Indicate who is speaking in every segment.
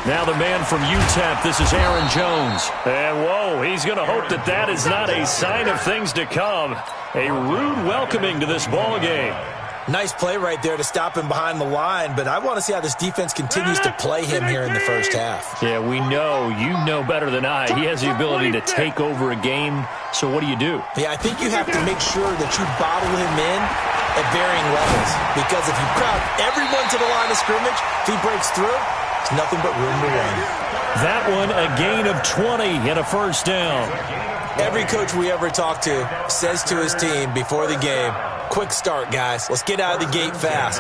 Speaker 1: Now the man from UTEP, this is Aaron Jones. And whoa, he's going to hope that that is not a sign of things to come. A rude welcoming to this ball game.
Speaker 2: Nice play right there to stop him behind the line, but I want to see how this defense continues to play him here in the first half.
Speaker 1: Yeah, we know. You know better than I. He has the ability to take over a game, so what do you do?
Speaker 2: Yeah, I think you have to make sure that you bottle him in at varying levels, because if you crowd everyone to the line of scrimmage, if he breaks through, there's nothing but room to run.
Speaker 1: That one, a gain of 20 and a first down.
Speaker 2: Every coach we ever talk to says to his team before the game, quick start, guys. Let's get out of the gate fast.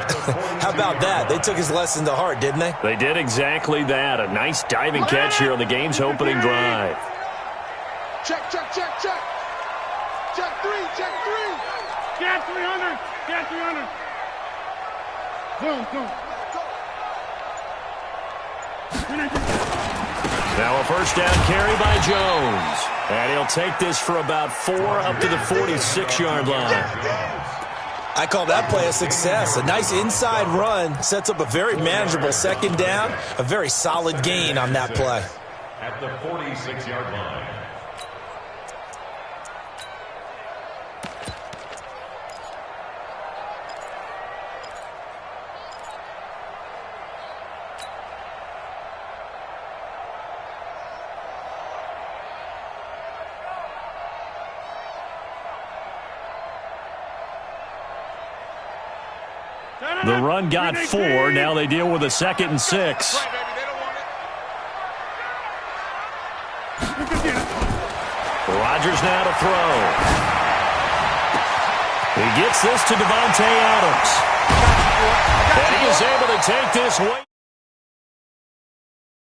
Speaker 2: How about that? They took his lesson to heart, didn't they?
Speaker 1: They did exactly that. A nice diving catch here on the game's opening drive.
Speaker 3: Check, check, check, check. Check three, check three. Get 300. Get 300. Boom, boom.
Speaker 1: Now a first down carry by Jones. And he'll take this for about 4 up to the 46-yard line.
Speaker 2: I call that play a success. A nice inside run sets up a very manageable second down. A very solid gain on that play.
Speaker 4: At the 46-yard line.
Speaker 1: The run got 4. Now they deal with a 2nd and 6. Rodgers now to throw. He gets this to Devontae Adams. And he is able to take this way.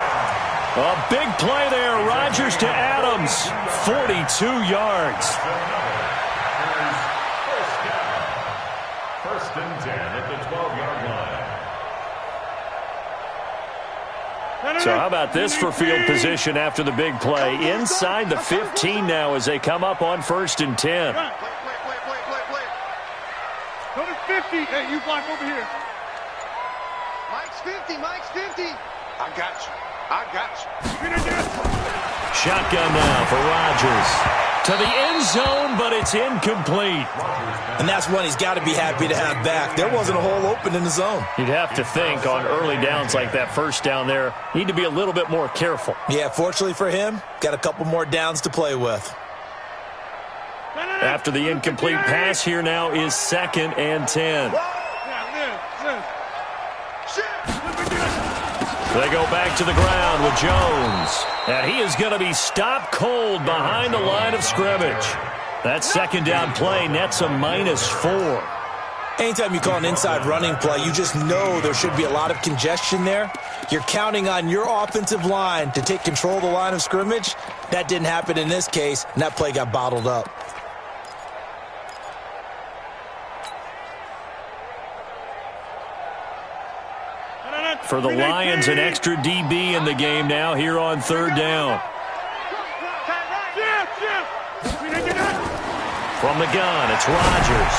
Speaker 1: A big play there. Rodgers to Adams. 42 yards.
Speaker 4: First and 10 at the 12-yard line.
Speaker 1: So how about this for field position after the big play? Inside the 15 now as they come up on 1st and 10.
Speaker 3: Play. Go to 50. Hey, you block over here. Mike's 50. Mike's 50. I got you.
Speaker 1: Shotgun now for Rodgers. To the end zone, but it's incomplete.
Speaker 2: And that's one he's got to be happy to have back. There wasn't a hole open in the zone.
Speaker 1: You'd have to think on early downs like that first down there, need to be a little bit more careful.
Speaker 2: Yeah, fortunately for him, got a couple more downs to play with.
Speaker 1: After the incomplete pass, here now is 2nd and 10. They go back to the ground with Jones. And he is going to be stopped cold behind the line of scrimmage. That second down play nets a -4.
Speaker 2: Anytime you call an inside running play, you just know there should be a lot of congestion there. You're counting on your offensive line to take control of the line of scrimmage. That didn't happen in this case, and that play got bottled up.
Speaker 1: For the Lions, an extra DB in the game now here on 3rd down. From the gun, it's Rodgers.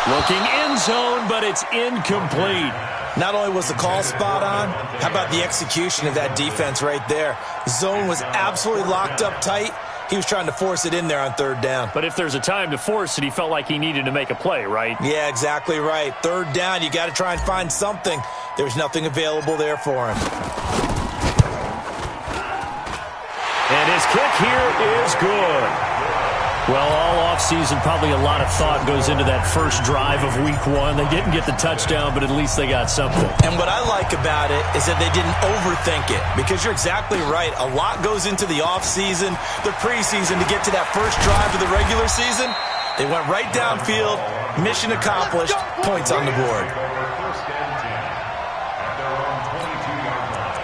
Speaker 1: Looking end zone, but it's incomplete.
Speaker 2: Not only was the call spot on, how about the execution of that defense right there? Zone was absolutely locked up tight. He was trying to force it in there on 3rd down.
Speaker 1: But if there's a time to force it, he felt like he needed to make a play, right?
Speaker 2: Yeah, exactly right. 3rd down, you got to try and find something. There's nothing available there for him.
Speaker 1: And his kick here is good. Well, all offseason, probably a lot of thought goes into that first drive of week 1. They didn't get the touchdown, but at least they got something.
Speaker 2: And what I like about it is that they didn't overthink it, because you're exactly right. A lot goes into the offseason, the preseason, to get to that first drive of the regular season. They went right downfield, mission accomplished, points on the board.
Speaker 4: First and 10 at their own 22-yard line.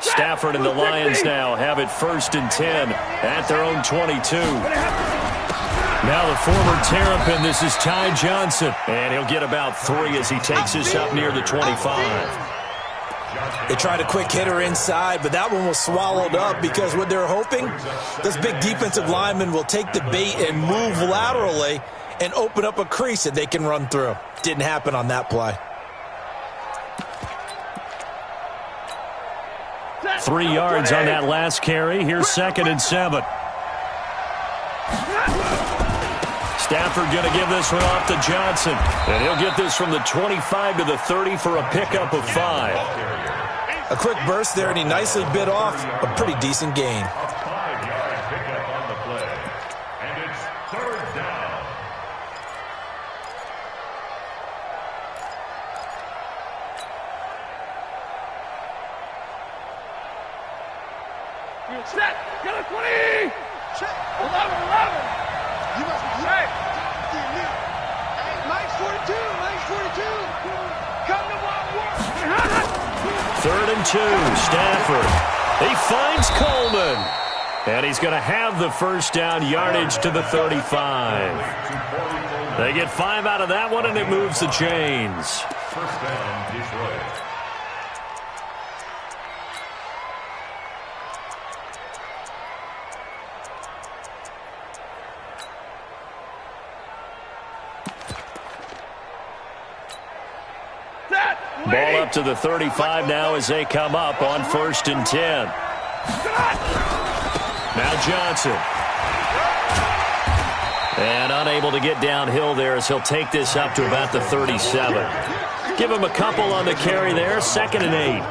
Speaker 1: Stafford and the Lions now have it 1st and 10 at their own 22. Now the former Terrapin, this is Ty Johnson. And he'll get about 3 as he takes this up near the 25.
Speaker 2: They tried a quick hitter inside, but that one was swallowed up because what they're hoping, this big defensive lineman will take the bait and move laterally and open up a crease that they can run through. Didn't happen on that play.
Speaker 1: 3 yards on that last carry. Here's 2nd and 7. Stafford going to give this one off to Johnson. And he'll get this from the 25 to the 30 for a pickup of 5.
Speaker 2: A quick burst there, and he nicely bit off a pretty decent gain.
Speaker 4: A 5-yard pickup on the play. And it's 3rd down.
Speaker 3: Set. Get a 20. Check. 11. You must be right. Hey, Mike's 42. Come to my work.
Speaker 1: 3rd and 2. Stafford. He finds Coleman. And he's going to have the 1st down, yardage to the 35. They get 5 out of that one, and it moves the chains.
Speaker 4: 1st down, Detroit.
Speaker 1: Ball up to the 35 now as they come up on 1st and 10. Now Johnson. And unable to get downhill there as he'll take this up to about the 37. Give him a couple on the carry there. 2nd and 8.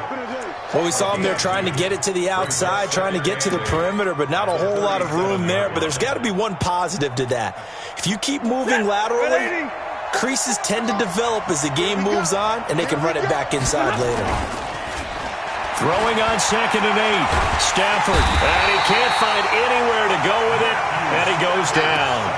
Speaker 2: Well, we saw him there trying to get it to the outside, trying to get to the perimeter, but not a whole lot of room there. But there's got to be one positive to that. If you keep moving laterally, creases tend to develop as the game moves on, and they can run it back inside later.
Speaker 1: Throwing on 2nd and 8. Stafford, and he can't find anywhere to go with it, and he goes down.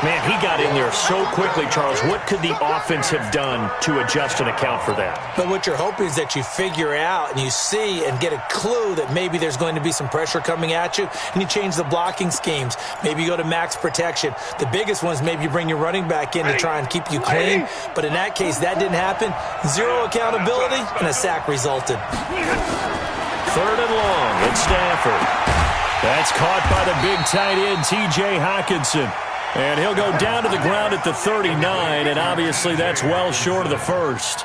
Speaker 1: Man, he got in there so quickly, Charles. What could the offense have done to adjust and account for that?
Speaker 2: But what you're hoping is that you figure out and you see and get a clue that maybe there's going to be some pressure coming at you, and you change the blocking schemes. Maybe you go to max protection. The biggest ones, maybe you bring your running back in to try and keep you clean. But in that case, that didn't happen. 0 accountability, and a sack resulted.
Speaker 1: 3rd and long. It's Stafford. That's caught by the big tight end, T.J. Hockenson. And he'll go down to the ground at the 39, and obviously that's well short of the 1st.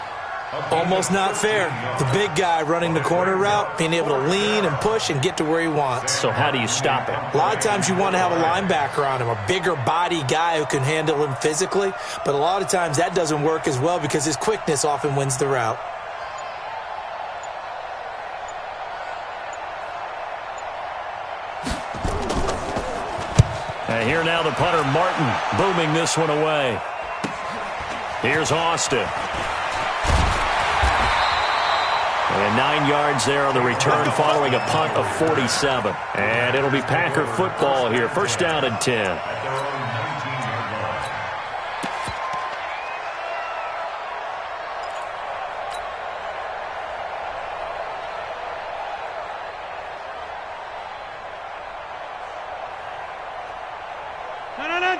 Speaker 2: Almost not fair. The big guy running the corner route, being able to lean and push and get to where he wants.
Speaker 1: So how do you stop it?
Speaker 2: A lot of times you want to have a linebacker on him, a bigger body guy who can handle him physically, but a lot of times that doesn't work as well because his quickness often wins the route.
Speaker 1: And here now the punter, Martin, booming this one away. Here's Austin. And 9 yards there on the return following a punt of 47. And it'll be Packer football here. 1st down and 10.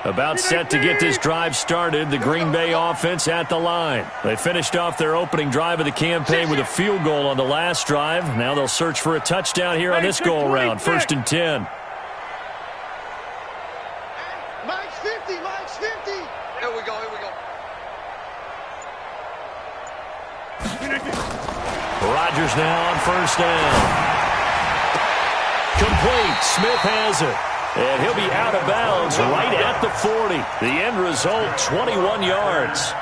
Speaker 1: About set to get this drive started. The Green Bay offense at the line. They finished off their opening drive of the campaign with a field goal on the last drive. Now they'll search for a touchdown here on this go-around. 1st and 10.
Speaker 3: Mike's 50. Here we go.
Speaker 1: Rodgers now on 1st down. Complete. Smith has it. And he'll be out of bounds right at the 40. The end result, 21 yards.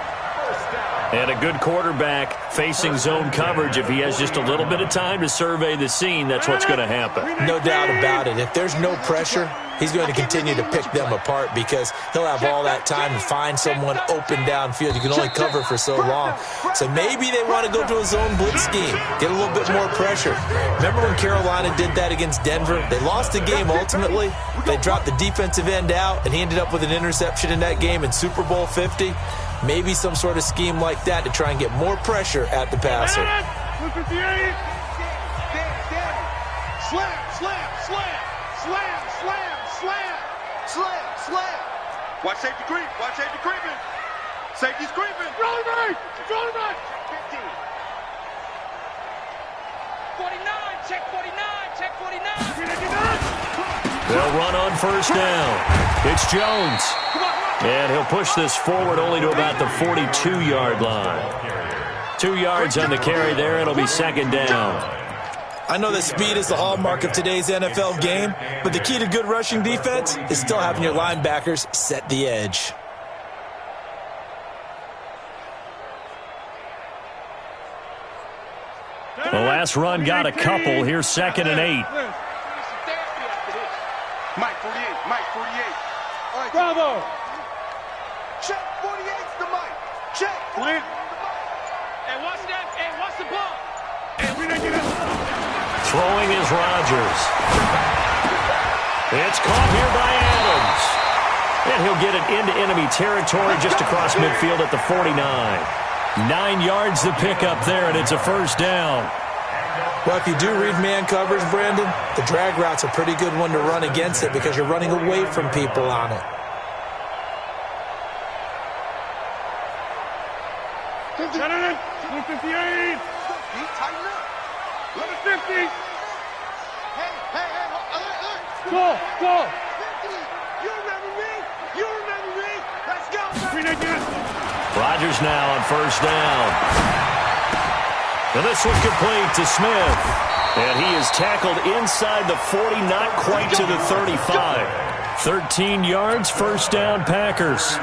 Speaker 1: And a good quarterback facing zone coverage. If he has just a little bit of time to survey the scene, that's what's going to happen.
Speaker 2: No doubt about it. If there's no pressure, he's going to continue to pick them apart because he'll have all that time to find someone open downfield. You can only cover for so long. So maybe they want to go to a zone blitz scheme, get a little bit more pressure. Remember when Carolina did that against Denver? They lost the game ultimately. They dropped the defensive end out, and he ended up with an interception in that game in Super Bowl 50. Maybe some sort of scheme like that to try and get more pressure at the passer.
Speaker 3: Slam, slam, slam, slam, slam, slam, slam, slam. Watch safety creep. Watch safety creeping. Safety's creeping. Rolling right. Rolling right. 15.
Speaker 5: 49. Check 49. Check 49.
Speaker 1: They'll run on first down. It's Jones. And he'll push this forward only to about the 42-yard line. 2 yards on the carry there. It'll be second down.
Speaker 2: I know that speed is the hallmark of today's NFL game, but the key to good rushing defense is still having your linebackers set the edge.
Speaker 1: The last run got a couple. Here's 2nd and 8.
Speaker 3: Mike 48, Mike 48. All right,
Speaker 5: Bravo.
Speaker 3: check 48's the Mike. Check.
Speaker 5: Flint. Hey, watch that. Hey, watch the ball. Hey, we didn't get it.
Speaker 1: Throwing is Rodgers. It's caught here by Adams. And he'll get it into enemy territory just across midfield at the 49. 9 yards to pick up there, and it's a first down.
Speaker 2: Well, if you do read man coverage, Brandon, the drag route's a pretty good one to run against it because you're running away from people on it.
Speaker 3: 158. Tighten up.
Speaker 5: 150.
Speaker 3: Hey.
Speaker 5: Go.
Speaker 3: 50. You remember me? You remember me? Let's go, baby.
Speaker 1: Rodgers now on first down. And this one complete to Smith. And he is tackled inside the 40, not quite to the 35. 13 yards, first down, Packers.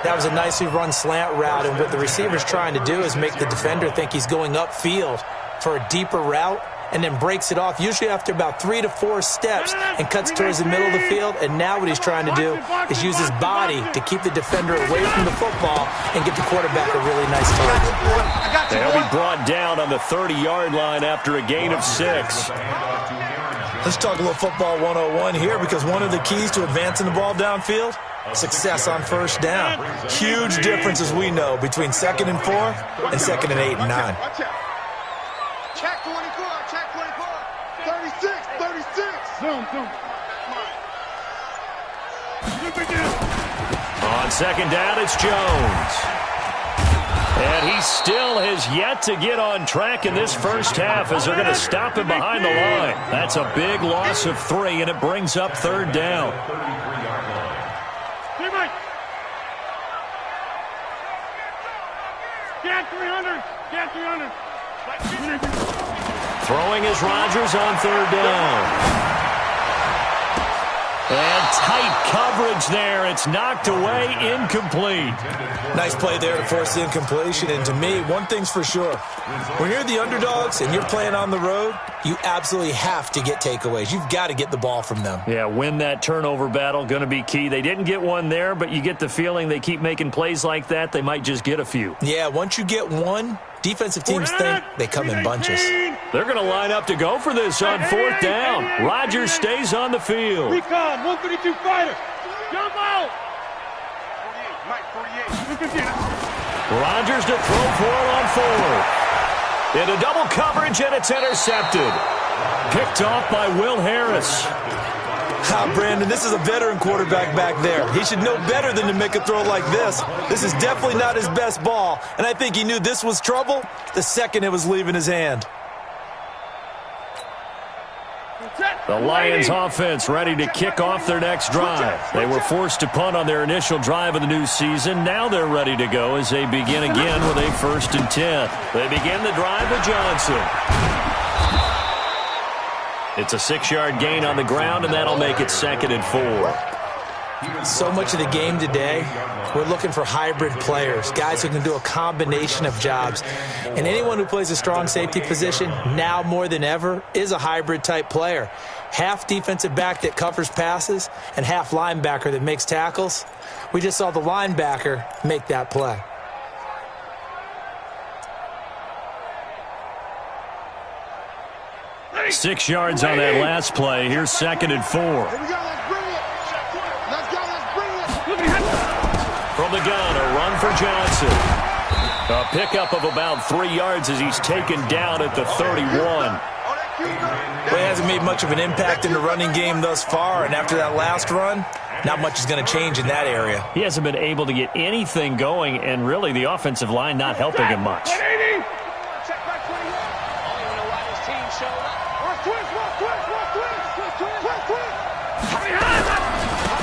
Speaker 2: That was a nicely run slant route, and what the receiver's trying to do is make the defender think he's going upfield for a deeper route, and then breaks it off, usually after about 3 to 4 steps, and cuts towards the middle of the field. And now what he's trying to do is use his body to keep the defender away from the football and get the quarterback a really nice target.
Speaker 1: They'll be brought down on the 30-yard line after a gain of 6.
Speaker 2: Let's talk a little football 101 here, because one of the keys to advancing the ball downfield, success on first down. Huge difference, as we know, between 2nd and 4 and 2nd and 8 and 9.
Speaker 3: Check 24, check 24. 36.
Speaker 5: Zoom.
Speaker 1: On second down, it's Jones. And he still has yet to get on track in this first half as they're going to stop him behind the line. That's a big loss of 3, and it brings up third down.
Speaker 5: Get 300.
Speaker 1: Throwing is Rodgers on third down. And tight coverage there. It's knocked away, incomplete.
Speaker 2: Nice play there to force the incompletion. And to me, one thing's for sure. When you're the underdogs and you're playing on the road, you absolutely have to get takeaways. You've got to get the ball from them.
Speaker 1: Yeah, win that turnover battle, going to be key. They didn't get one there, but you get the feeling they keep making plays like that, they might just get a few.
Speaker 2: Yeah, once you get one, defensive teams think they come in bunches.
Speaker 1: They're going to line up to go for this on fourth down. Rodgers stays on the field.
Speaker 5: Recon, 132 fighter. Jump out.
Speaker 3: 48.
Speaker 1: Rodgers to throw for it on fourth. Into double coverage, and it's intercepted. Picked off by Will Harris.
Speaker 2: Brandon, this is a veteran quarterback back there. He should know better than to make a throw like this. This is definitely not his best ball, and I think he knew this was trouble the second it was leaving his hand.
Speaker 1: The Lions offense ready to kick off their next drive. They were forced to punt on their initial drive of the new season. Now they're ready to go as they begin again with a 1st and 10. They begin the drive with Johnson. It's a 6-yard gain on the ground, and that'll make it 2nd and 4.
Speaker 2: So much of the game today, we're looking for hybrid players, guys who can do a combination of jobs. And anyone who plays a strong safety position, now more than ever, is a hybrid-type player. Half defensive back that covers passes and half linebacker that makes tackles. We just saw the linebacker make that play.
Speaker 1: Six yards on that last play. Here's 2nd and 4.
Speaker 3: Here we go, let's bring it. Let's bring it.
Speaker 1: From the gun, a run for Johnson. A pickup of about 3 yards as he's taken down at the 31.
Speaker 2: Well, it hasn't made made much of an impact in the running game thus far, and after that last run, not much is going to change in that area.
Speaker 1: He hasn't been able to get anything going, and really the offensive line not helping him much.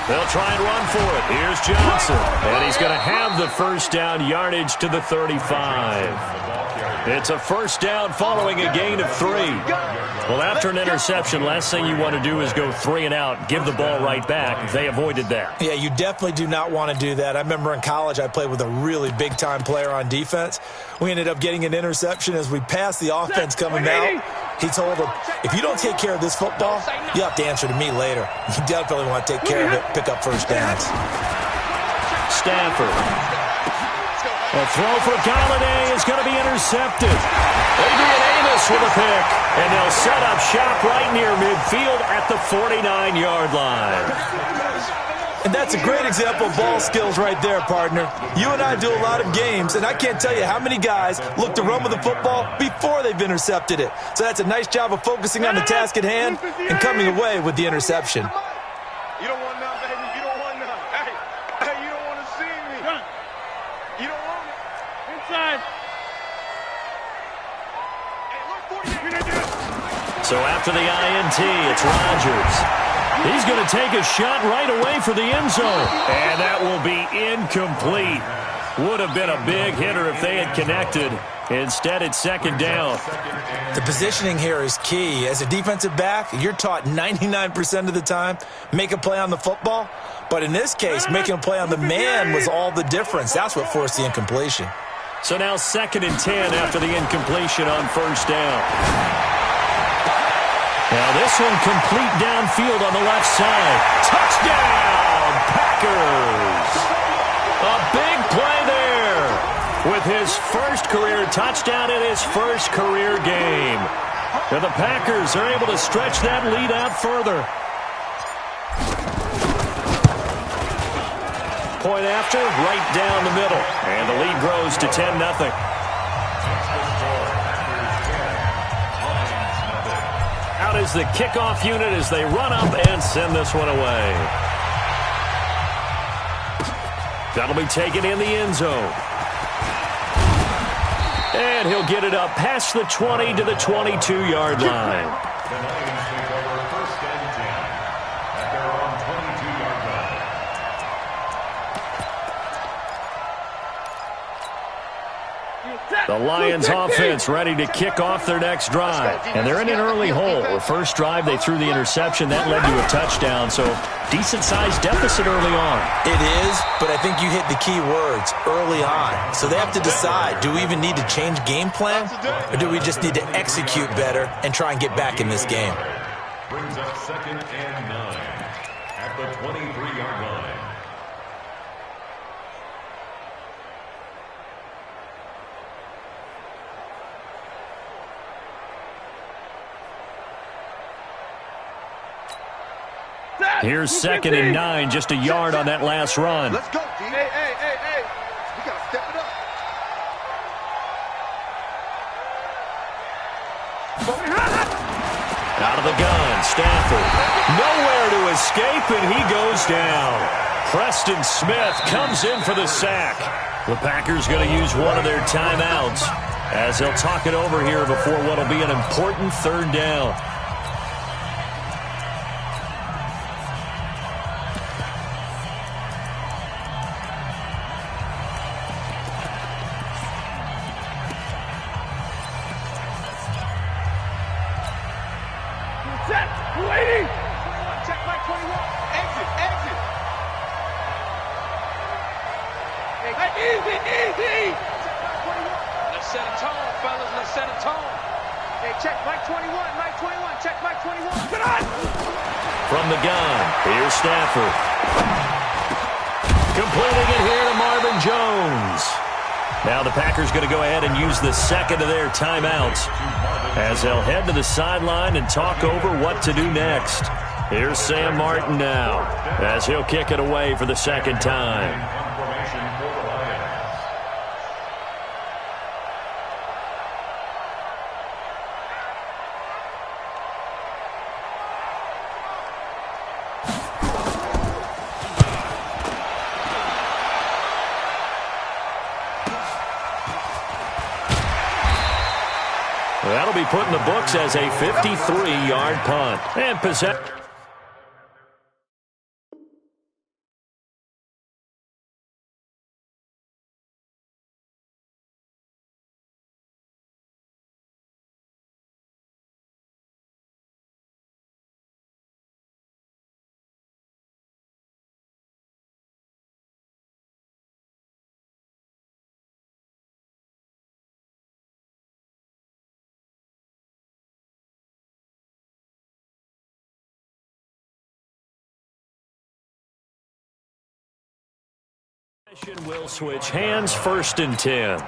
Speaker 1: They'll try and run for it. Here's Johnson, and he's going to have the first down yardage to the 35. It's a first down following a gain of 3. Well, after an interception, last thing you want to do is go 3 and out, give the ball right back. They avoided that.
Speaker 2: Yeah, you definitely do not want to do that. I remember in college I played with a really big-time player on defense. We ended up getting an interception as we passed the offense coming out. He told him, if you don't take care of this football, you have to answer to me later. You definitely want to take care of it, pick up first downs.
Speaker 1: Stafford. A throw for Galladay is going to be intercepted. Adrian Amos with a pick. And they'll set up shop right near midfield at the 49-yard line.
Speaker 2: And that's a great example of ball skills right there, partner. You and I do a lot of games, and I can't tell you how many guys look to run with the football before they've intercepted it. So that's a nice job of focusing on the task at hand and coming away with the interception.
Speaker 3: You don't want none, baby. You don't want none. Hey, you don't want to see me. You don't want it.
Speaker 5: Inside.
Speaker 1: So after the INT, it's Rodgers. He's going to take a shot right away for the end zone. And that will be incomplete. Would have been a big hitter if they had connected. Instead, it's second down.
Speaker 2: The positioning here is key. As a defensive back, you're taught 99% of the time, make a play on the football. But in this case, making a play on the man was all the difference. That's what forced the incompletion.
Speaker 1: So now 2nd and 10 after the incompletion on first down. Now this one complete downfield on the left side. Touchdown, Packers! A big play there with his first career touchdown in his first career game. And the Packers are able to stretch that lead out further. Point after, right down the middle. And the lead grows to 10-0. Out is the kickoff unit as they run up and send this one away. That'll be taken in the end zone. And he'll get it up past the 20 to the 22-yard line. The Lions offense ready to kick off their next drive. And they're in an early hole. The first drive, they threw the interception. That led to a touchdown. So decent-sized deficit early on.
Speaker 2: It is, but I think you hit the key words, early on. So they have to decide, do we even need to change game plan? Or do we just need to execute better and try and get back in this game?
Speaker 4: Brings up 2nd and 9 at the 23-yard line.
Speaker 1: Here's 2nd and 9, just a yard on that last run.
Speaker 3: Let's go, D. Hey. We got to step it up.
Speaker 1: Out of the gun, Stafford. Nowhere to escape, and he goes down. Preston Smith comes in for the sack. The Packers going to use one of their timeouts as they'll talk it over here before what will be an important 3rd down. From the gun, here's Stafford. Completing it here to Marvin Jones. Now the Packers going to go ahead and use the 2nd of their timeouts as they'll head to the sideline and talk over what to do next. Here's Sam Martin now as he'll kick it away for the 2nd time. be put in the books as a 53-yard punt. And possession. Will switch hands, 1st and 10.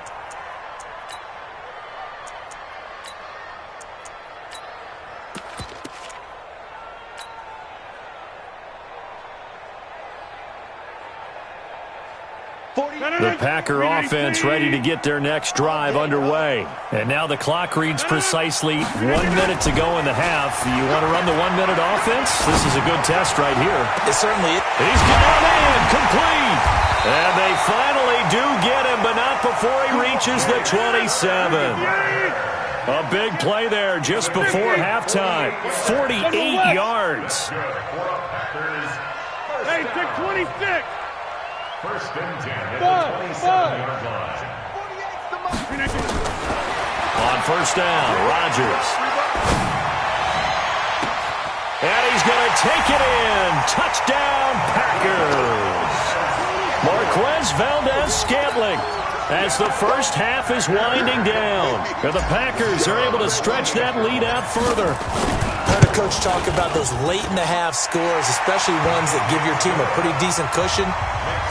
Speaker 1: The Packer offense ready to get their next drive underway. And now the clock reads precisely 1 minute to go in the half. You want to run the 1 minute offense? This is a good test right here.
Speaker 2: It certainly is.
Speaker 1: He's gone in, complete. And they finally do get him, but not before he reaches the 27. A big play there just before halftime. 48 yards.
Speaker 3: Hey, pick 26.
Speaker 4: 1st and 10 at the 27-yard line.
Speaker 1: On 1st down, Rodgers. And he's going to take it in. Touchdown, Packers. Marquez Valdez-Scantling as the first half is winding down. And the Packers are able to stretch that lead out further.
Speaker 2: I heard a coach talk about those late-in-the-half scores, especially ones that give your team a pretty decent cushion.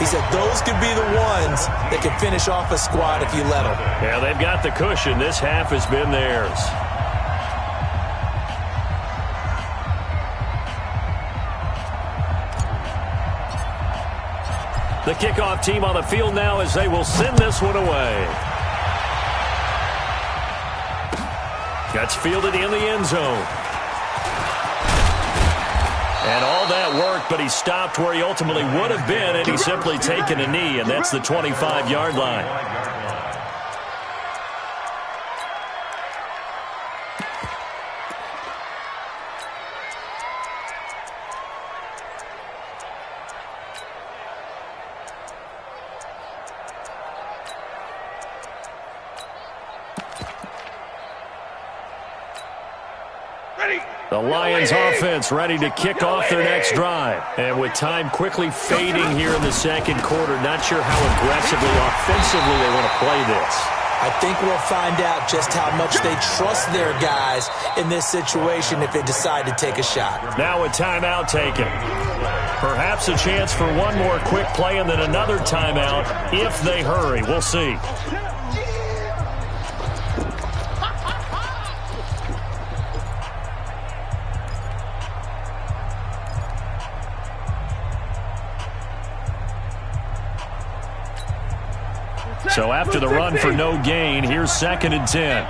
Speaker 2: He said those could be the ones that can finish off a squad if you let them.
Speaker 1: Yeah, they've got the cushion. This half has been theirs. The kickoff team on the field now as they will send this one away. Gets fielded in the end zone. And all that worked, but he stopped where he ultimately would have been, and he's simply taken a knee, and that's the 25-yard line. The Lions offense ready to kick off their next drive. And with time quickly fading here in the second quarter, not sure how aggressively, offensively they want to play this.
Speaker 2: I think we'll find out just how much they trust their guys in this situation if they decide to take a shot.
Speaker 1: Now a timeout taken. Perhaps a chance for one more quick play and then another timeout if they hurry. We'll see. So after the run for no gain, here's 2nd and 10.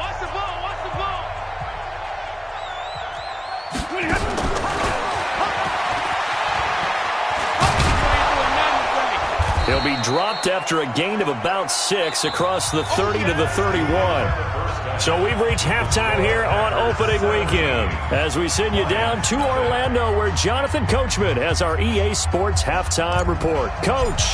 Speaker 1: He'll be dropped after a gain of about 6 across the 30 to the 31. So we've reached halftime here on opening weekend as we send you down to Orlando where Jonathan Coachman has our EA Sports halftime report. Coach.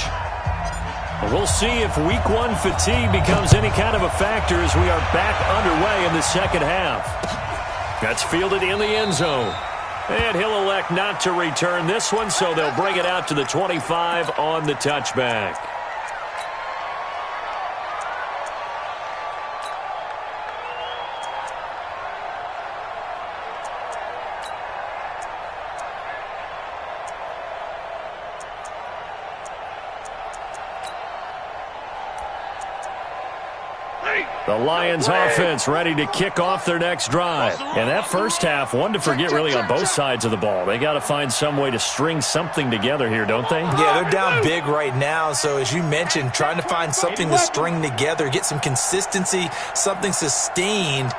Speaker 1: We'll see if Week 1 fatigue becomes any kind of a factor as we are back underway in the second half. That's fielded in the end zone. And he'll elect not to return this one, so they'll bring it out to the 25 on the touchback. The Lions offense ready to kick off their next drive. And that first half, one to forget really on both sides of the ball. They got to find some way to string something together here, don't they?
Speaker 2: Yeah, they're down big right now. So as you mentioned, trying to find something to string together, get some consistency, something sustained,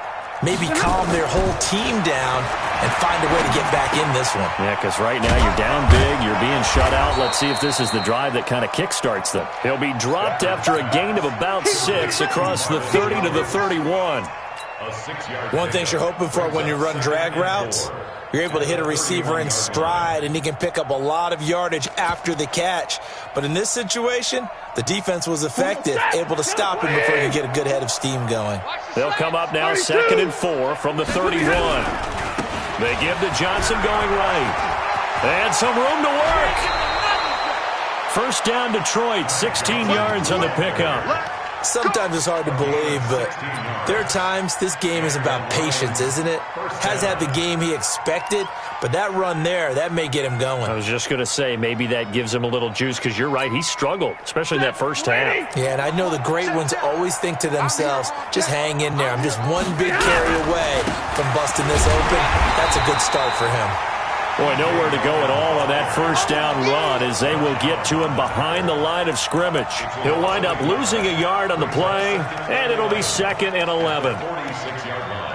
Speaker 2: maybe calm their whole team down and find a way to get back in this one.
Speaker 1: Yeah, because right now you're down big, you're being shut out. Let's see if this is the drive that kind of kickstarts them. He'll be dropped after a gain of about 6 across the 30 to the 31.
Speaker 4: A 6-yard.
Speaker 2: One thing you're hoping for when you run drag routes, you're able to hit a receiver in stride, and he can pick up a lot of yardage after the catch. But in this situation, the defense was effective, able to stop him before he could get a good head of steam going.
Speaker 1: They'll come up now 2nd and 4 from the 31. They give to Johnson going right. And some room to work. First down Detroit, 16 yards on the pickup.
Speaker 2: Sometimes it's hard to believe, but there are times this game is about patience, isn't it? Has had the game he expected, but that run there, that may get him going.
Speaker 1: I was just going to say, maybe that gives him a little juice, because you're right, he struggled, especially in that first half.
Speaker 2: Yeah, and I know the great ones always think to themselves, just hang in there. I'm just one big carry away from busting this open. That's a good start for him.
Speaker 1: Boy, nowhere to go at all on that first down run as they will get to him behind the line of scrimmage. He'll wind up losing a yard on the play, and it'll be 2nd and 11.
Speaker 4: 46-yard line.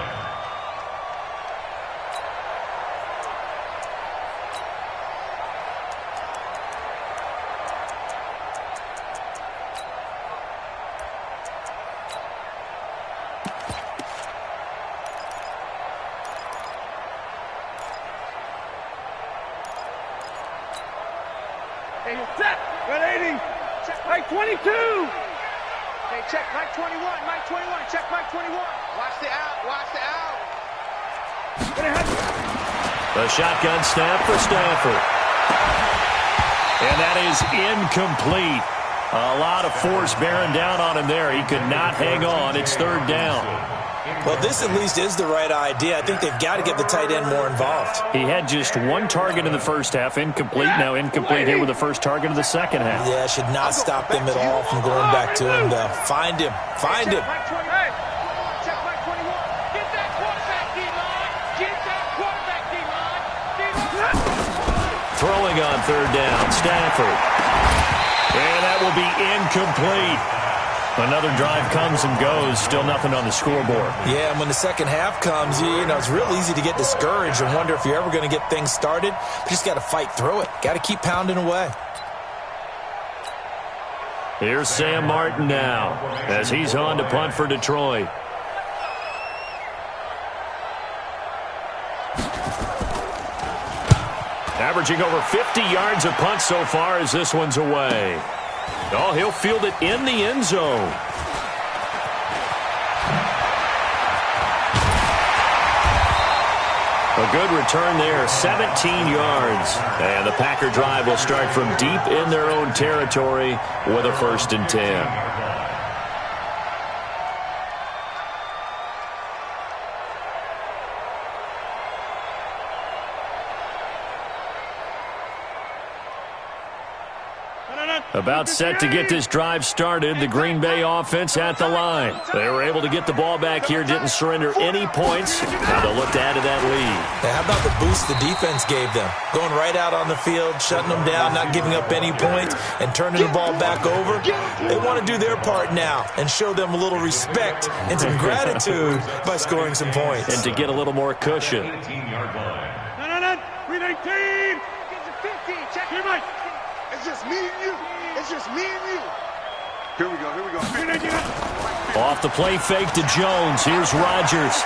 Speaker 5: Hey, check. 180. Check Mike 22. Hey, check Mike 21. Mike 21. Check Mike 21. Watch the out. Watch the out.
Speaker 1: The shotgun snap for Stafford. And that is incomplete. A lot of force bearing down on him there. He could not hang on. It's 3rd down.
Speaker 2: Well, this at least is the right idea. I think they've got to get the tight end more involved.
Speaker 1: He had just one target in the first half, incomplete. Now incomplete here with the first target of the second half.
Speaker 2: Yeah, should not stop them at all from going back to him, though. Find him. Find him.
Speaker 5: Check Mike 21. Get that quarterback D-line. Get that quarterback D-line.
Speaker 1: Throwing on 3rd down, Stafford. And that will be incomplete. Another drive comes and goes, still nothing on the scoreboard.
Speaker 2: Yeah, and when the second half comes, you know, it's real easy to get discouraged and wonder if you're ever going to get things started. But you just got to fight through it. Got to keep pounding away.
Speaker 1: Here's Sam Martin now as he's on to punt for Detroit. Averaging over 50 yards of punt so far as this one's away. Oh, he'll field it in the end zone. A good return there, 17 yards. And the Packer drive will start from deep in their own territory with a 1st and 10. About set to get this drive started. The Green Bay offense at the line. They were able to get the ball back here, didn't surrender any points. Now they'll look to add to that lead.
Speaker 2: Now, how about the boost the defense gave them? Going right out on the field, shutting them down, not giving up any points, and turning the ball back over. They want to do their part now and show them a little respect and some gratitude by scoring some points.
Speaker 1: And to get a little more cushion.
Speaker 4: 18-yard line.
Speaker 5: No. 319. Get to 50. Check here, Mike.
Speaker 3: It's just me and you. It's just me and you. Here we go. 319.
Speaker 1: Off the play fake to Jones. Here's Rodgers.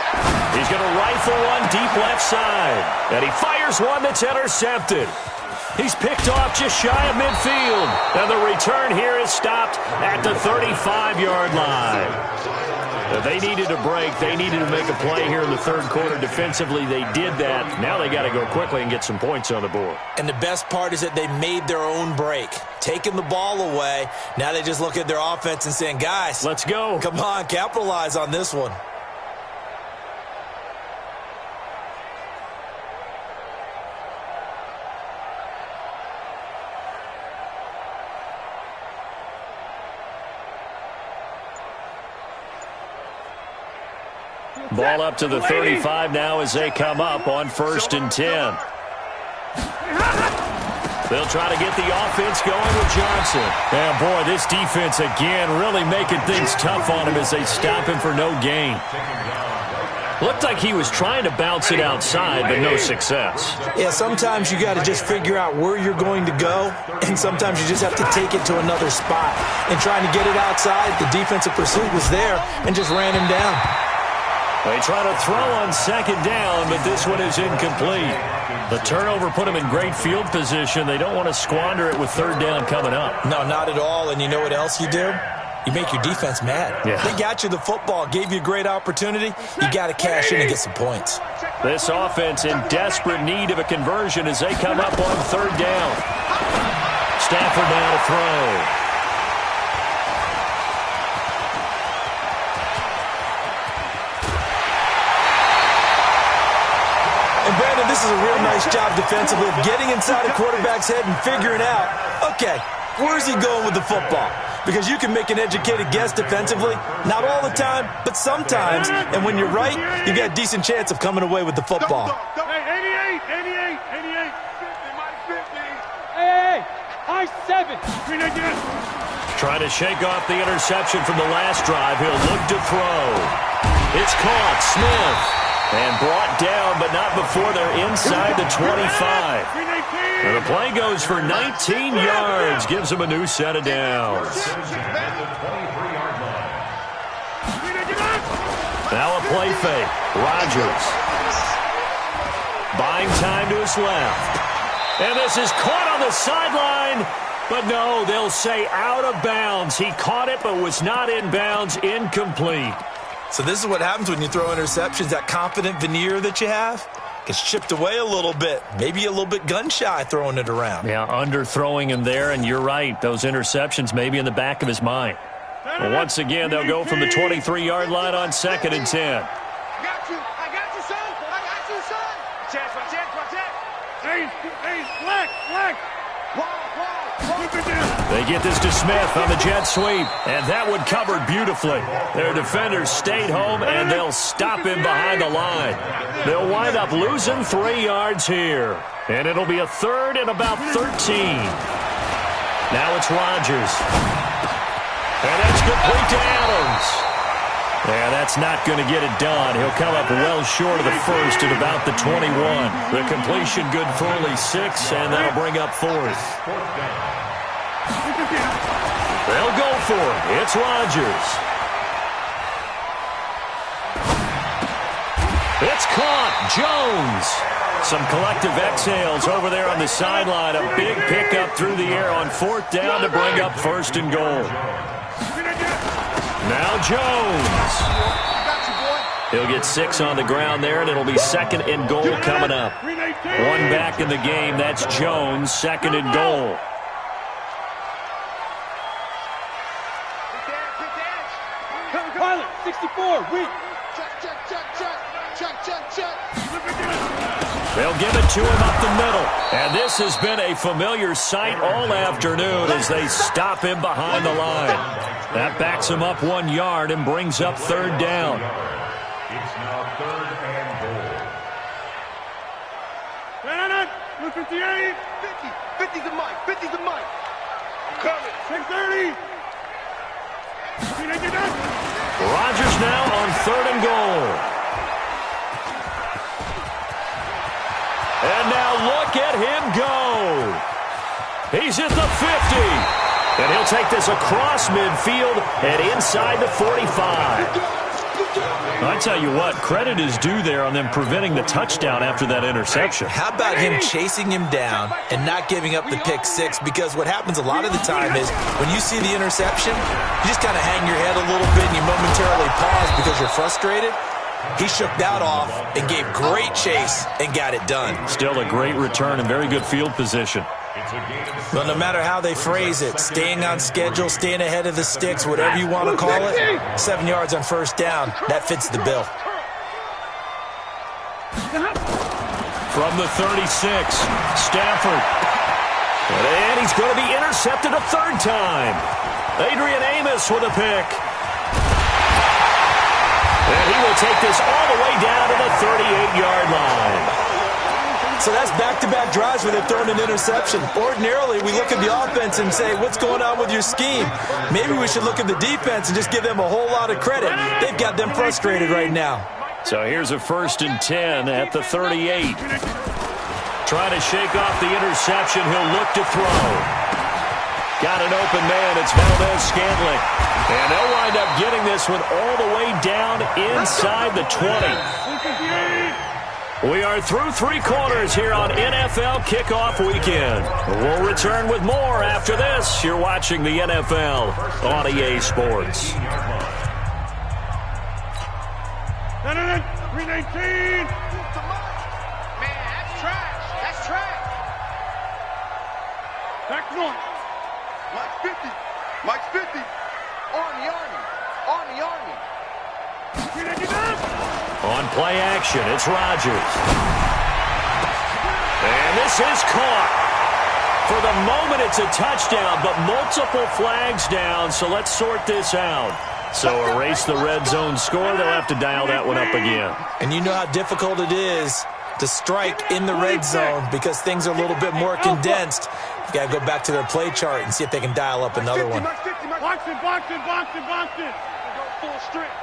Speaker 1: He's going to rifle one deep left side. And he fires one that's intercepted. He's picked off just shy of midfield. And the return here is stopped at the 35-yard line. They needed a break. They needed to make a play here in the 3rd quarter. Defensively, they did that. Now they got to go quickly and get some points on the board.
Speaker 2: And the best part is that they made their own break. Taking the ball away. Now they just look at their offense and saying, guys,
Speaker 1: let's go.
Speaker 2: Come on, capitalize on this one.
Speaker 1: Ball up to the 35 now as they come up on 1st and 10. They'll try to get the offense going with Johnson. And boy, this defense again really making things tough on him as they stop him for no gain. Looked like he was trying to bounce it outside, but no success.
Speaker 2: Yeah, sometimes you got to just figure out where you're going to go, and sometimes you just have to take it to another spot. And trying to get it outside, the defensive pursuit was there and just ran him down.
Speaker 1: They try to throw on second down, but this one is incomplete. The turnover put them in great field position. They don't want to squander it with third down coming up.
Speaker 2: No, not at all. And you know what else you do? You make your defense mad.
Speaker 1: Yeah.
Speaker 2: They got you the football, gave you a great opportunity. You got to cash in and get some points.
Speaker 1: This offense in desperate need of a conversion as they come up on third down. Stafford now to throw.
Speaker 2: And Brandon, this is a real nice job defensively of getting inside a quarterback's head and figuring out, okay, where's he going with the football? Because you can make an educated guess defensively, not all the time, but sometimes. And when you're right, you've got a decent chance of coming away with the football.
Speaker 5: Hey, 88, 50, minus 50. Hey, high 7.
Speaker 1: Trying to shake off the interception from the last drive. He'll look to throw. It's caught. Smith. And brought down, but not before they're inside the 25. And the play goes for 19 yards. Gives them a new set of downs. Now a play fake. Rodgers. Buying time to his left. And this is caught on the sideline. But no, they'll say out of bounds. He caught it, but was not in bounds. Incomplete.
Speaker 2: So this is what happens when you throw interceptions. That confident veneer that you have gets chipped away a little bit. Maybe a little bit gun-shy throwing it around.
Speaker 1: Yeah, underthrowing him there, and you're right. Those interceptions may be in the back of his mind. Well, once again, they'll go from the 23-yard line on 2nd and 10.
Speaker 5: I got you, son. I got you, son. Chance. Hey, black.
Speaker 1: They get this to Smith on the jet sweep, and that one covered beautifully. Their defenders stayed home, and they'll stop him behind the line. They'll wind up losing 3 yards here, and it'll be a third and about 13. Now it's Rodgers. And that's complete to Adams. Yeah, that's not going to get it done. He'll come up well short of the first at about the 21. The completion good for only 6, and that'll bring up 4th. They'll go for it. It's Rodgers. It's caught. Jones. Some collective exhales over there on the sideline. A big pickup through the air on 4th down to bring up 1st and goal. Now Jones. He'll get 6 on the ground there, and it'll be 2nd and goal coming up. 1 back in the game. That's Jones, 2nd and goal.
Speaker 5: Pilot, 64, weak. Check.
Speaker 1: They'll give it to him up the middle. And this has been a familiar sight all afternoon as they stop him behind the line. That backs him up 1 yard and brings up 3rd down.
Speaker 4: It's now 3rd and goal.
Speaker 5: 58. 50 the mic. I'm coming. 630.
Speaker 1: Rodgers now on 3rd and goal. And now look at him go. He's at the 50. And he'll take this across midfield and inside the 45. I tell you what, credit is due there on them preventing the touchdown after that interception.
Speaker 2: How about him chasing him down and not giving up the pick 6? Because what happens a lot of the time is when you see the interception, you just kind of hang your head a little bit and you momentarily pause because you're frustrated. He shook that off and gave great chase and got it done.
Speaker 1: Still a great return and very good field position.
Speaker 2: Well, no matter how they phrase it, staying on schedule, staying ahead of the sticks, whatever you want to call it, 7 yards on 1st down, that fits the bill.
Speaker 1: From the 36, Stafford. And he's going to be intercepted a 3rd time. Adrian Amos with a pick. And he will take this all the way down to the 38-yard line.
Speaker 2: So that's back-to-back drives where they're throwing an interception. Ordinarily, we look at the offense and say, what's going on with your scheme? Maybe we should look at the defense and just give them a whole lot of credit. They've got them frustrated right now.
Speaker 1: So here's a 1st and 10 at the 38. Trying to shake off the interception. He'll look to throw. Got an open man. It's Valdez-Scantling. And they'll wind up getting this one all the way down inside the 20. We are through 3 quarters here on NFL Kickoff Weekend. We'll return with more after this. You're watching the NFL on EA Sports.
Speaker 5: 319.
Speaker 3: Man, that's trash. That's trash.
Speaker 5: Back north.
Speaker 3: Mike's 50. Mike's 50. On the Army. On the Army.
Speaker 5: 399.
Speaker 1: On play action, it's Rodgers. And this is caught. For the moment, it's a touchdown, but multiple flags down, so let's sort this out. So erase the red zone score. They'll have to dial that one up again.
Speaker 2: And you know how difficult it is to strike in the red zone because things are a little bit more condensed. You got to go back to their play chart and see if they can dial up another one.
Speaker 5: Box it. Go full strength.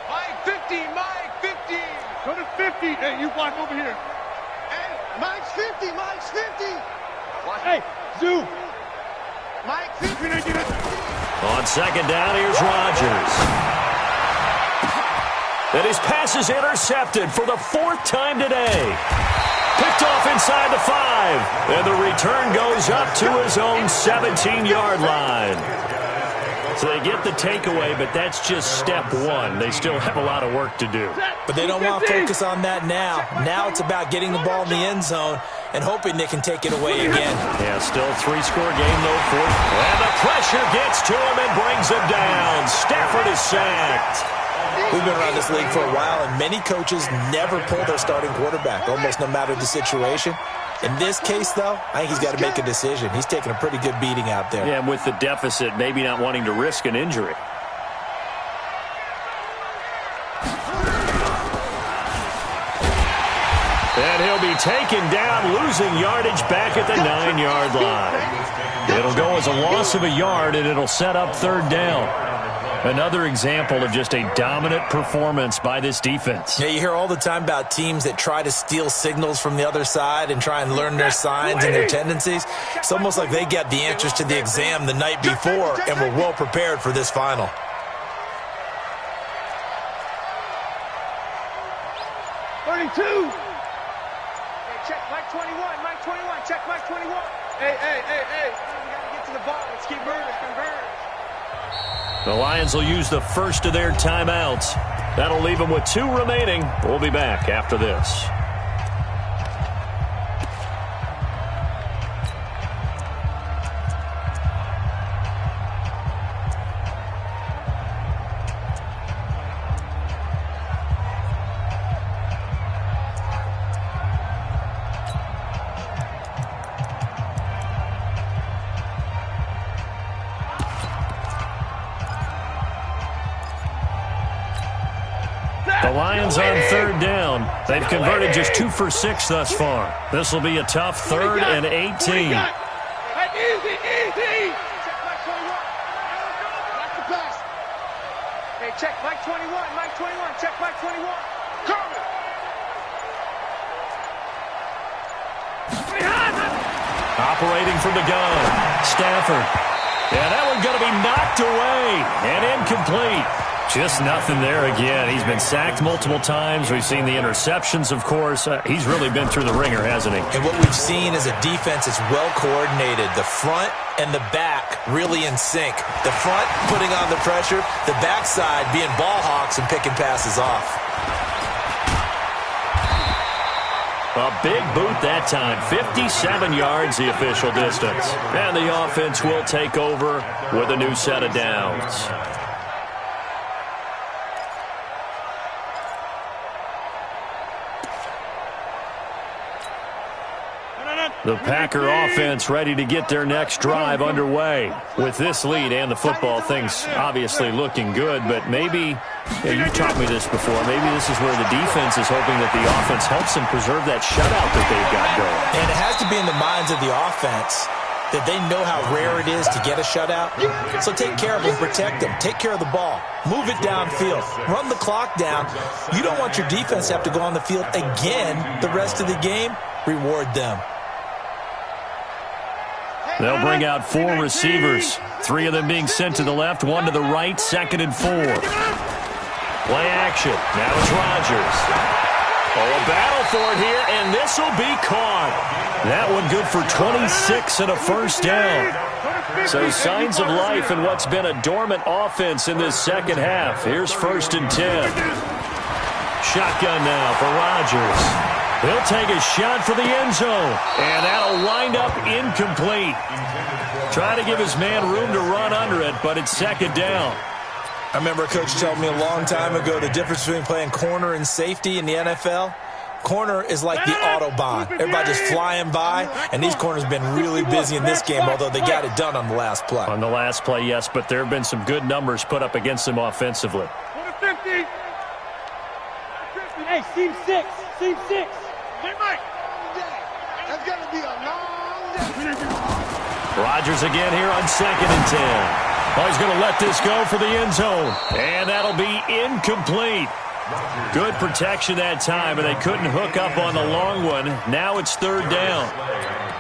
Speaker 5: Mike 50. Mike 50. Go to 50. Hey, you block over here.
Speaker 3: Hey, Mike's 50. Mike's 50.
Speaker 5: Hey, Zoo.
Speaker 3: Mike 50.
Speaker 1: On second down, here's Rodgers. And his pass is intercepted for the 4th time today. Picked off inside the 5. And the return goes up to his own 17-yard line. So they get the takeaway, but that's just step 1. They still have a lot of work to do.
Speaker 2: But they don't want to focus on that now. Now it's about getting the ball in the end zone and hoping they can take it away again.
Speaker 1: Yeah, still 3-score game, though. 4th. And the pressure gets to him and brings him down. Stafford is sacked.
Speaker 2: We've been around this league for a while, and many coaches never pull their starting quarterback, almost no matter the situation. In this case, though, I think he's got to make a decision. He's taking a pretty good beating out there.
Speaker 1: Yeah, and with the deficit, maybe not wanting to risk an injury. And he'll be taken down, losing yardage back at the 9-yard line. It'll go as a loss of a yard, and it'll set up 3rd down. Another example of just a dominant performance by this defense.
Speaker 2: Yeah, you hear all the time about teams that try to steal signals from the other side and try and learn their signs and their tendencies. It's almost like they got the answers to the exam the night before and were well prepared for this final.
Speaker 5: Hey, check Mike 21. Mike 21. Check Mike 21. Hey. We got to get to the ball. Let's keep moving. Converge.
Speaker 1: The Lions will use the first of their timeouts. That'll leave them with 2 remaining. We'll be back after this. The Lions on 3rd down. They've converted just 2 for 6 thus far. This will be a tough 3rd and 18.
Speaker 5: Easy.
Speaker 3: Check Mike 21. Watch the pass.
Speaker 5: Hey, check Mike 21. Mike 21. Check Mike 21.
Speaker 3: Coming.
Speaker 1: Operating from the gun. Stafford. Yeah, that one's going to be knocked away and incomplete. Just nothing there again. He's been sacked multiple times. We've seen the interceptions, of course. He's really been through the ringer, hasn't he?
Speaker 2: And what we've seen is a defense that's well coordinated. The front and the back really in sync. The front putting on the pressure, the backside being ball hawks and picking passes off.
Speaker 1: A big boot that time. 57 yards the official distance. And the offense will take over with a new set of downs. The Packer offense ready to get their next drive underway. With this lead and the football, things obviously looking good, but maybe, you've taught me this before, maybe this is where the defense is hoping that the offense helps them preserve that shutout that they've got going.
Speaker 2: And it has to be in the minds of the offense that they know how rare it is to get a shutout. So take care of them, protect them, take care of the ball, move it downfield, run the clock down. You don't want your defense to have to go on the field again the rest of the game. Reward them.
Speaker 1: They'll bring out 4 receivers, 3 of them being sent to the left, 1 to the right, 2nd and 4. Play action. Now it's Rodgers. Oh, a battle for it here, and this will be caught. That one good for 26 and a first down. So signs of life in what's been a dormant offense in this second half. Here's 1st and 10. Shotgun now for Rodgers. He'll take a shot for the end zone, and that'll wind up incomplete. Trying to give his man room to run under it, but it's 2nd down.
Speaker 2: I remember a coach telling me a long time ago the difference between playing corner and safety in the NFL. Corner is like the Autobahn. Everybody just flying by, and these corners have been really busy in this game, although they got it done on the last play.
Speaker 1: On the last play, yes, but there have been some good numbers put up against them offensively.
Speaker 5: 50. Hey, seam 6. Seam 6. Hey, Mike. That's going to be a long day.
Speaker 1: Rodgers again here on 2nd and 10. Oh, he's going to let this go for the end zone. And that'll be incomplete. Good protection that time, and they couldn't hook up on the long one. Now it's 3rd down.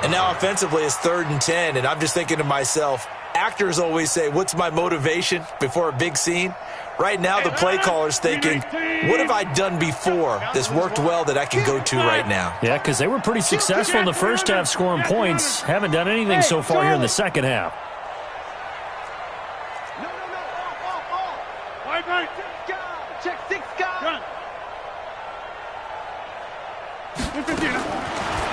Speaker 2: And now offensively it's 3rd and 10, and I'm just thinking to myself, actors always say, what's my motivation before a big scene? Right now the play caller's thinking, what have I done before that's worked well that I can go to right now?
Speaker 1: Yeah, because they were pretty successful in the first half scoring points. Haven't done anything so far here in the second half.
Speaker 5: Check 6 guys.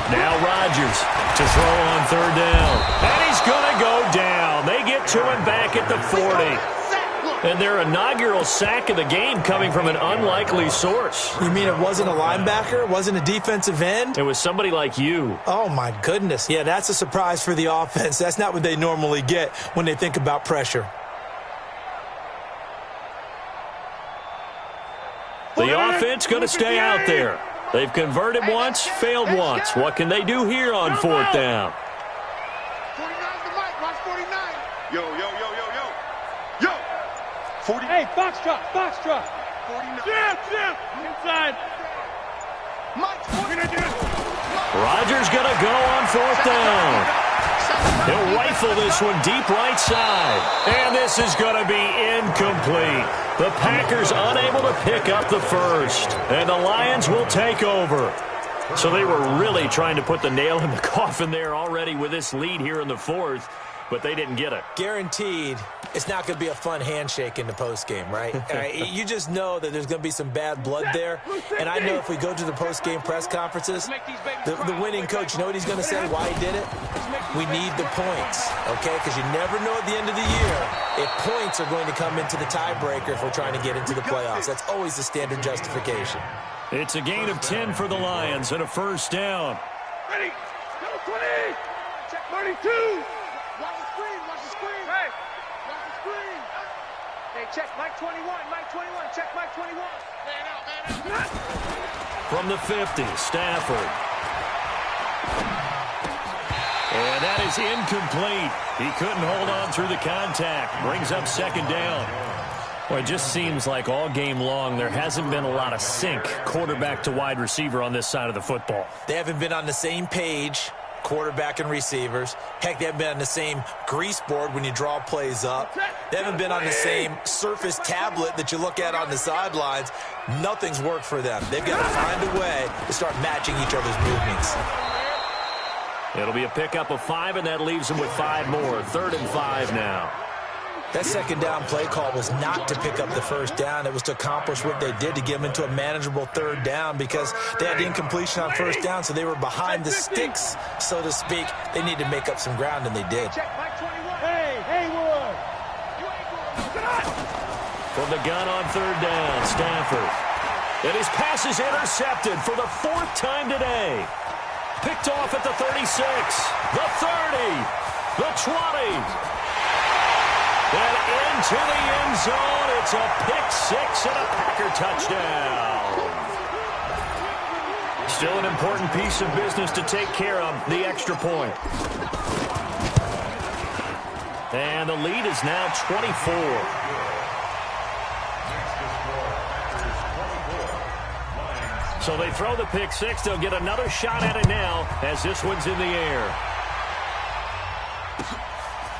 Speaker 1: Now Rodgers to throw on 3rd down. And he's going to go down. They get to him back at the 40. And their inaugural sack of the game coming from an unlikely source.
Speaker 2: You mean it wasn't a linebacker? It wasn't a defensive end?
Speaker 1: It was somebody like you.
Speaker 2: Oh, my goodness. Yeah, that's a surprise for the offense. That's not what they normally get when they think about pressure.
Speaker 1: The offense going to stay out there. They've converted once, failed once. What can they do here on 4th down?
Speaker 5: 49 to Mike. Watch 49.
Speaker 3: Yo, yo, yo, yo, yo. Yo. 40.
Speaker 5: Hey, box drop. 49. Jim. Inside. Mike, 49.
Speaker 1: Rodgers going to go on 4th down. He'll rifle this one deep right side. And this is going to be incomplete. The Packers unable to pick up the first. And the Lions will take over. So they were really trying to put the nail in the coffin there already with this lead here in the 4th. But they didn't get it.
Speaker 2: Guaranteed it's not going to be a fun handshake in the postgame, right? You just know that there's going to be some bad blood there. And I know if we go to the postgame press conferences, the winning coach, you know what he's going to say, why he did it? We need the points, okay? Because you never know at the end of the year if points are going to come into the tiebreaker if we're trying to get into the playoffs. That's always the standard justification.
Speaker 1: It's a gain of 10 for the Lions and a 1st down.
Speaker 5: Ready. Go 20. Check 32. Watch the screen. Hey. Watch the screen. Hey, check Mike 21. Mike 21. Check Mike 21. Man out.
Speaker 1: From the 50, Stafford. And that is incomplete. He couldn't hold on through the contact. Brings up 2nd down. Well, it just seems like all game long there hasn't been a lot of sync quarterback to wide receiver on this side of the football.
Speaker 2: They haven't been on the same page, quarterback and receivers. Heck, they haven't been on the same grease board when you draw plays up. They haven't been on the same Surface tablet that you look at on the sidelines. Nothing's worked for them. They've got to find a way to start matching each other's movements.
Speaker 1: It'll be a pickup of 5, and that leaves them with 5 more. 3rd and 5 now.
Speaker 2: That 2nd down play call was not to pick up the 1st down. It was to accomplish what they did to get them into a manageable 3rd down because they had incompletion on 1st down, so they were behind the sticks, so to speak. They needed to make up some ground, and they did.
Speaker 5: Check Mike 21. Hey, Haywood.
Speaker 1: From the gun on 3rd down, Stafford. And his pass is intercepted for the 4th time today. Picked off at the 36, the 30, the 20. And into the end zone, it's a pick 6 and a Packer touchdown. Still an important piece of business to take care of, the extra point. And the lead is now 24. So they throw the pick 6. They'll get another shot at it now as this one's in the air.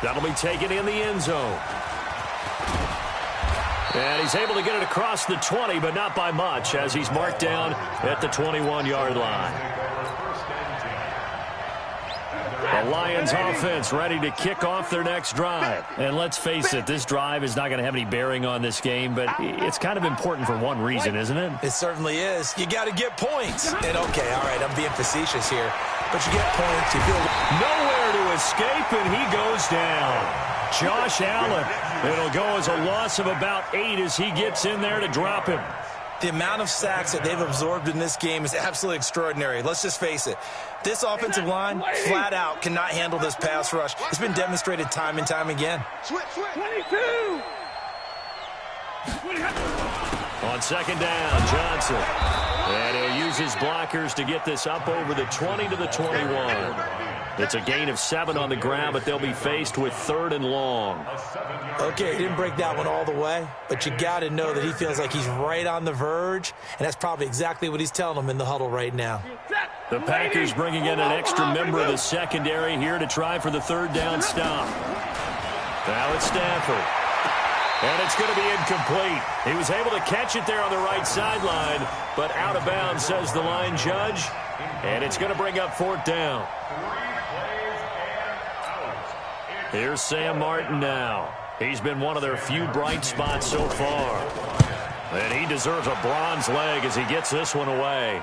Speaker 1: That'll be taken in the end zone. And he's able to get it across the 20, but not by much, as he's marked down at the 21-yard line. The Lions offense ready to kick off their next drive. And let's face it, this drive is not going to have any bearing on this game, but it's kind of important for one reason, isn't it?
Speaker 2: It certainly is. You got to get points. And okay, all right, I'm being facetious here, but you get points. You feel
Speaker 1: nowhere to escape, and he goes down. Josh Allen. It'll go as a loss of about 8 as he gets in there to drop him.
Speaker 2: The amount of sacks that they've absorbed in this game is absolutely extraordinary. Let's just face it. This offensive line, flat out, cannot handle this pass rush. It's been demonstrated time and time again.
Speaker 5: 22!
Speaker 1: On second down, Johnson. And he'll use his blockers to get this up over the 20 to the 21. It's a gain of 7 on the ground, but they'll be faced with 3rd and long.
Speaker 2: Okay, he didn't break that one all the way, but you got to know that he feels like he's right on the verge, and that's probably exactly what he's telling them in the huddle right now.
Speaker 1: The Packers bringing in an extra member of the secondary here to try for the 3rd down stop. Now it's Stafford. And it's going to be incomplete. He was able to catch it there on the right sideline, but out of bounds, says the line judge. And it's going to bring up 4th down. Here's Sam Martin now. He's been one of their few bright spots so far. And he deserves a bronze leg as he gets this one away.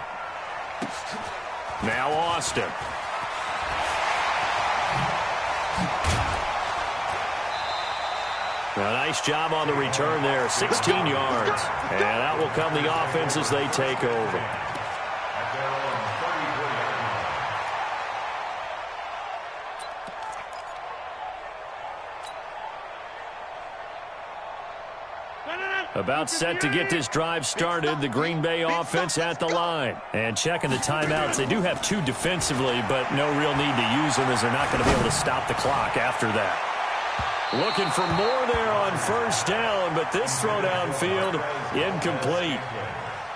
Speaker 1: Now Austin. A nice job on the return there, 16 yards. And out will come the offense as they take over. About set to get this drive started, the Green Bay offense at the line. And checking the timeouts. They do have 2 defensively, but no real need to use them as they're not going to be able to stop the clock after that. Looking for more there on 1st down, but this throw downfield, incomplete.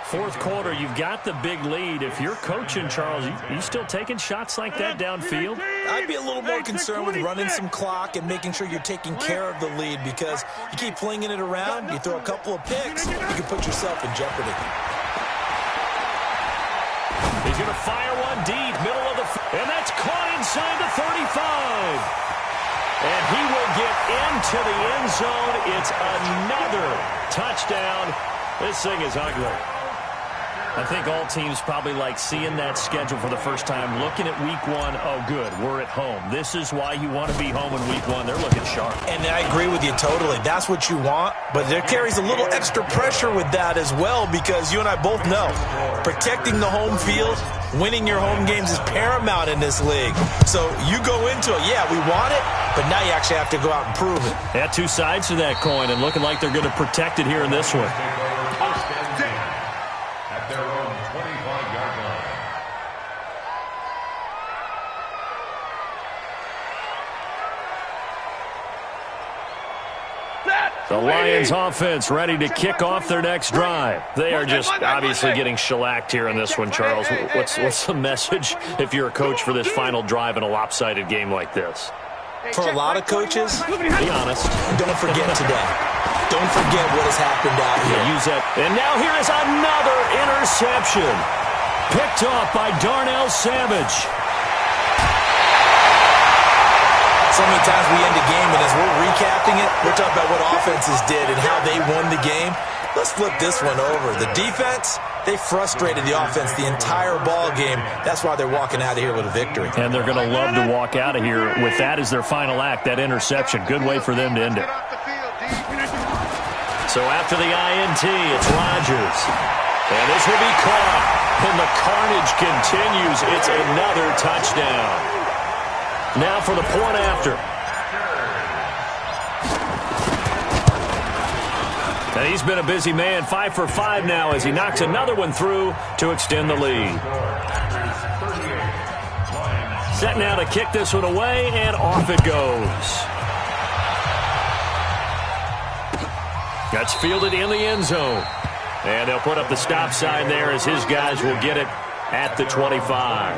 Speaker 1: 4th quarter, you've got the big lead. If you're coaching, Charles, you still taking shots like that downfield?
Speaker 2: I'd be a little more concerned with running some clock and making sure you're taking care of the lead, because you keep flinging it around, you throw a couple of picks, you can put yourself in jeopardy.
Speaker 1: He's going to fire one deep, middle of the and that's caught inside the 35. And he will get into the end zone. It's another touchdown. This thing is ugly. I think all teams probably like seeing that schedule for the first time, looking at week 1. Oh, good, we're at home. This is why you want to be home in week 1. They're looking sharp.
Speaker 2: And I agree with you totally. That's what you want. But there carries a little extra pressure with that as well, because you and I both know protecting the home field, winning your home games is paramount in this league. So you go into it, yeah, we want it, but now you actually have to go out and prove it.
Speaker 1: Yeah, 2 sides to that coin, and looking like they're going to protect it here in this one.
Speaker 4: At their own 25-yard line.
Speaker 1: The Lions offense ready to kick off their next drive. They are just obviously getting shellacked here in this one, Charles. What's the message if you're a coach for this final drive in a lopsided game like this?
Speaker 2: For a lot of coaches,
Speaker 1: be honest,
Speaker 2: don't forget today. Don't forget what has happened out here.
Speaker 1: Yeah, use that. And now here is another interception. Picked off by Darnell Savage.
Speaker 2: So many times we end a game, and as we're recapping it, we're talking about what offenses did and how they won the game. Let's flip this one over. The defense, they frustrated the offense the entire ball game. That's why they're walking out of here with a victory.
Speaker 1: And they're going to love to walk out of here with that as their final act, that interception. Good way for them to end it. So after the INT, it's Rodgers. And this will be caught. And the carnage continues. It's another touchdown. Now for the point after. And he's been a busy man, 5 for 5 now as he knocks another one through to extend the lead. Set now to kick this one away, and off it goes. That's fielded in the end zone. And they'll put up the stop sign there as his guys will get it at the 25.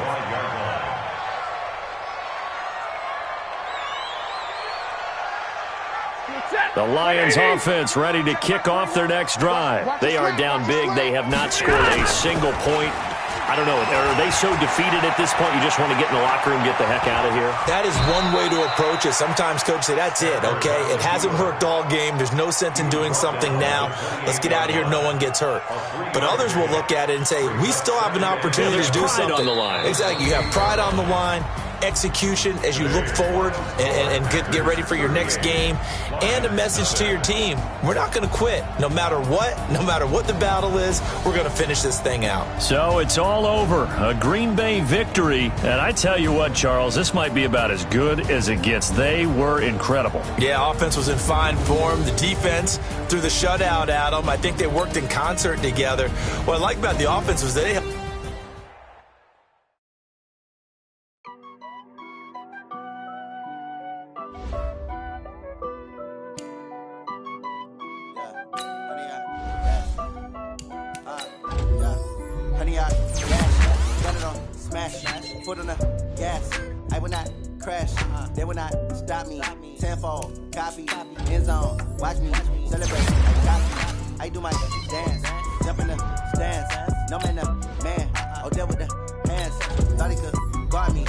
Speaker 1: The Lions offense ready to kick off their next drive. They are down big. They have not scored a single point. I don't know. Are they so defeated at this point you just want to get in the locker room and get the heck out of here?
Speaker 2: That is one way to approach it. Sometimes coaches say, that's it, okay? It hasn't worked all game. There's no sense in doing something now. Let's get out of here. No one gets hurt. But others will look at it and say, we still have an opportunity to do something.
Speaker 1: On the line.
Speaker 2: Exactly. You have pride on the line. Execution as you look forward and get ready for your next game, and a message to your team. We're not going to quit. No matter what the battle is, we're going to finish this thing out.
Speaker 1: So it's all over. A Green Bay victory. And I tell you what, Charles, this might be about as good as it gets. They were incredible.
Speaker 2: Yeah, offense was in fine form. The defense threw the shutout at them. I think they worked in concert together. What I like about the offense was they
Speaker 6: foot on the gas, I will not crash, they will not stop me, tenfold, copy, end zone, watch me, celebrate, I do my dance, jump in the stands, no man, oh there with the hands, thought he could guard me,